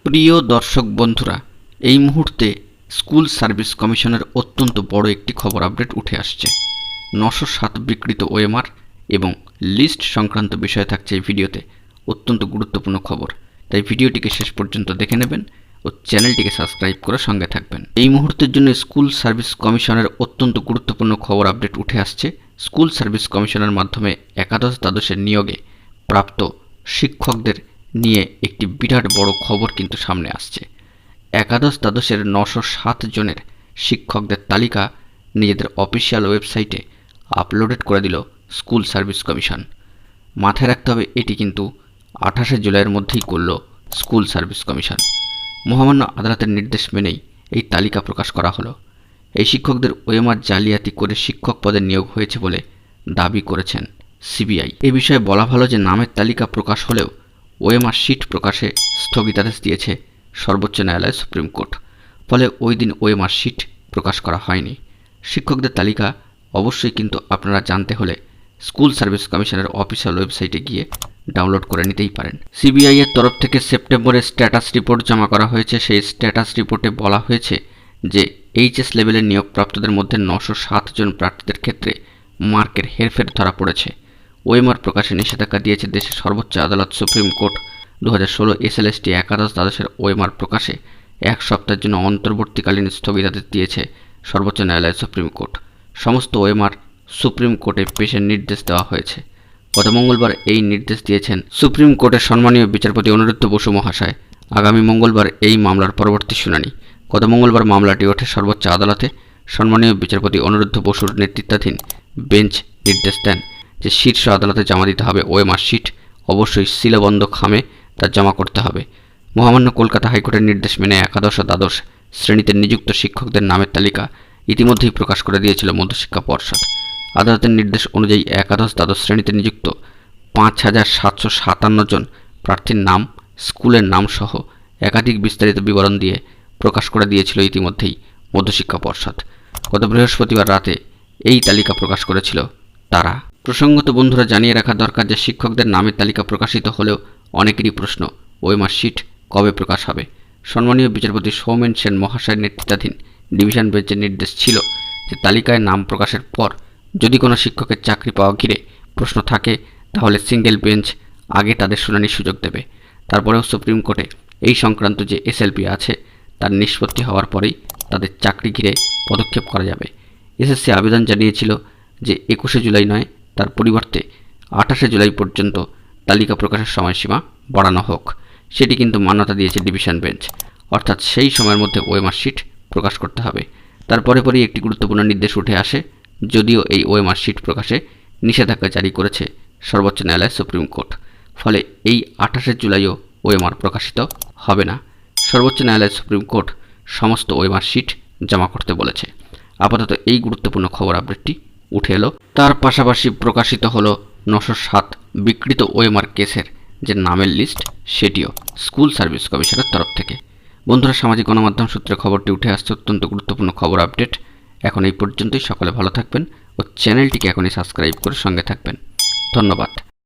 প্রিয় দর্শক বন্ধুরা, এই মুহূর্তে স্কুল সার্ভিস কমিশনের অত্যন্ত বড় একটি খবর আপডেট উঠে আসছে। 907 বিকৃত ওএমআর এবং লিস্ট সংক্রান্ত বিষয় থাকছে এই ভিডিওতে। অত্যন্ত গুরুত্বপূর্ণ খবর, তাই ভিডিওটিকে শেষ পর্যন্ত দেখে নেবেন ও চ্যানেলটিকে সাবস্ক্রাইব করে সঙ্গে থাকবেন। এই মুহূর্তের জন্য স্কুল সার্ভিস কমিশনের অত্যন্ত গুরুত্বপূর্ণ খবর আপডেট উঠে আসছে। স্কুল সার্ভিস কমিশনের মাধ্যমে একাদশ দ্বাদশের নিয়োগে প্রাপ্ত শিক্ষকদের নিয়ে একটি বিরাট বড় খবর কিন্তু সামনে আসছে। একাদশ দ্বাদশের 907 জনের শিক্ষকদের তালিকা নিজেদের অফিসিয়াল ওয়েবসাইটে আপলোডেড করে দিল স্কুল সার্ভিস কমিশন। মাথায় রাখতে হবে, এটি কিন্তু 28 জুলাইয়ের মধ্যেই করল স্কুল সার্ভিস কমিশন। মহামান্য আদালতের নির্দেশ মেনেই এই তালিকা প্রকাশ করা হলো। এই শিক্ষকদের ওএমআর জালিয়াতি করে শিক্ষক পদে নিয়োগ হয়েছে বলে দাবি করেছেন সিবিআই। এ বিষয়ে বলা ভালো যে নামের তালিকা প্রকাশ হলেও ওএমআর শিট প্রকাশে স্থগিতাদেশ দিয়েছে সর্বোচ্চ ন্যায়ালয় সুপ্রিম কোর্ট। ফলে ওই দিন ওএমআর শিট প্রকাশ করা হয়নি। শিক্ষকদের তালিকা অবশ্যই কিন্তু আপনারা জানতে হলে স্কুল সার্ভিস কমিশনের অফিসিয়াল ওয়েবসাইটে গিয়ে ডাউনলোড করে নিতেই পারেন। সিবিআই এর তরফ থেকে সেপ্টেম্বরে স্ট্যাটাস রিপোর্ট জমা করা হয়েছে। সেই স্ট্যাটাস রিপোর্টে বলা হয়েছে যে এইচএস লেভেলের নিয়োগপ্রাপ্তদের মধ্যে 907 জন প্রার্থীদের ক্ষেত্রে মার্কের হেরফের ধরা পড়েছে। ওএমআর প্রকাশে নিষেধাজ্ঞা দিয়েছে দেশের সর্বোচ্চ আদালত সুপ্রিম কোর্ট। 2016 SLST একাদশ দ্বাদশের ওএমআর প্রকাশে 1 সপ্তাহের জন্য অন্তর্বর্তীকালীন স্থগিতাদেশ দিয়েছে সর্বোচ্চ ন্যায়ালয় সুপ্রিম কোর্ট। সমস্ত ওএমআর সুপ্রিম কোর্টে পেশের নির্দেশ দেওয়া হয়েছে। গত মঙ্গলবার এই নির্দেশ দিয়েছেন সুপ্রিম কোর্টের সম্মানীয় বিচারপতি অনিরুদ্ধ বসু মহাশয়। আগামী মঙ্গলবার এই মামলার পরবর্তী শুনানি। গত মঙ্গলবার মামলাটি ওঠে সর্বোচ্চ আদালতে। সম্মানীয় বিচারপতি অনিরুদ্ধ বসুর নেতৃত্বাধীন বেঞ্চ নির্দেশ দেন যে শীর্ষ আদালতে জমা দিতে হবে ওএমআর শিট। অবশ্যই সিলবন্ধ খামে তা জমা করতে হবে। মহামান্য কলকাতা হাইকোর্টের নির্দেশ মেনে একাদশ ও দ্বাদশ শ্রেণীতে নিযুক্ত শিক্ষকদের নামের তালিকা ইতিমধ্যেই প্রকাশ করে দিয়েছিল মধ্যশিক্ষা পর্ষদ। আদালতের নির্দেশ অনুযায়ী একাদশ দ্বাদশ শ্রেণীতে নিযুক্ত 5757 জন প্রার্থীর নাম, স্কুলের নাম সহ একাধিক বিস্তারিত বিবরণ দিয়ে প্রকাশ করে দিয়েছিল ইতিমধ্যেই মধ্যশিক্ষা পর্ষদ। গত বৃহস্পতিবার রাতে এই তালিকা প্রকাশ করেছিল তারা। প্রসঙ্গত বন্ধুরা, জানিয়ে রাখা দরকার যে শিক্ষকদের নামের তালিকা প্রকাশিত হলেও অনেকেরই প্রশ্ন ওএমআর শিট কবে প্রকাশ হবে। সম্মানীয় বিচারপতি সৌমেন সেন মহাশয়ের নেতৃত্বাধীন ডিভিশন বেঞ্চের নির্দেশ ছিল যে তালিকায় নাম প্রকাশের পর যদি কোনো শিক্ষকের চাকরি পাওয়া ঘিরে প্রশ্ন থাকে তাহলে সিঙ্গেল বেঞ্চ আগে তাদের শুনানির সুযোগ দেবে। তারপরেও সুপ্রিম কোর্টে এই সংক্রান্ত যে এসএলপি আছে তার নিষ্পত্তি হওয়ার পরেই তাদের চাকরি ঘিরে পদক্ষেপ করা যাবে। এসএসসি আবেদন জানিয়েছিল যে 21 জুলাই নয়, তার পরিবর্তে 28 জুলাই পর্যন্ত তালিকা প্রকাশের সময়সীমা বাড়ানো হোক। সেটি কিন্তু মান্যতা দিয়েছে ডিভিশন বেঞ্চ, অর্থাৎ সেই সময়ের মধ্যে ওএমআর শিট প্রকাশ করতে হবে। তারপরে পরেই একটি গুরুত্বপূর্ণ নির্দেশ উঠে আসে। যদিও এই ওএমআর শিট প্রকাশে নিষেধাজ্ঞা জারি করেছে সর্বোচ্চ ন্যায়ালয় সুপ্রিম কোর্ট, ফলে এই 28 জুলাইও ওএমআর প্রকাশিত হবে না। সর্বোচ্চ ন্যায়ালয় সুপ্রিম কোর্ট সমস্ত ওএমআর শিট জমা করতে বলেছে। আপাতত এই গুরুত্বপূর্ণ খবর আপডেটটি উঠে এলো। তার পাশাপাশি প্রকাশিত হলো 907 বিকৃত ওএমআর কেসের যে নামের লিস্ট, সেটিও স্কুল সার্ভিস কমিশনের তরফ থেকে। বন্ধুরা, সামাজিক গণমাধ্যম সূত্রে খবরটি উঠে আসছে। অত্যন্ত গুরুত্বপূর্ণ খবর আপডেট। এখন এই পর্যন্তই। সকলে ভালো থাকবেন ও চ্যানেলটিকে এখনই সাবস্ক্রাইব করে সঙ্গে থাকবেন। ধন্যবাদ।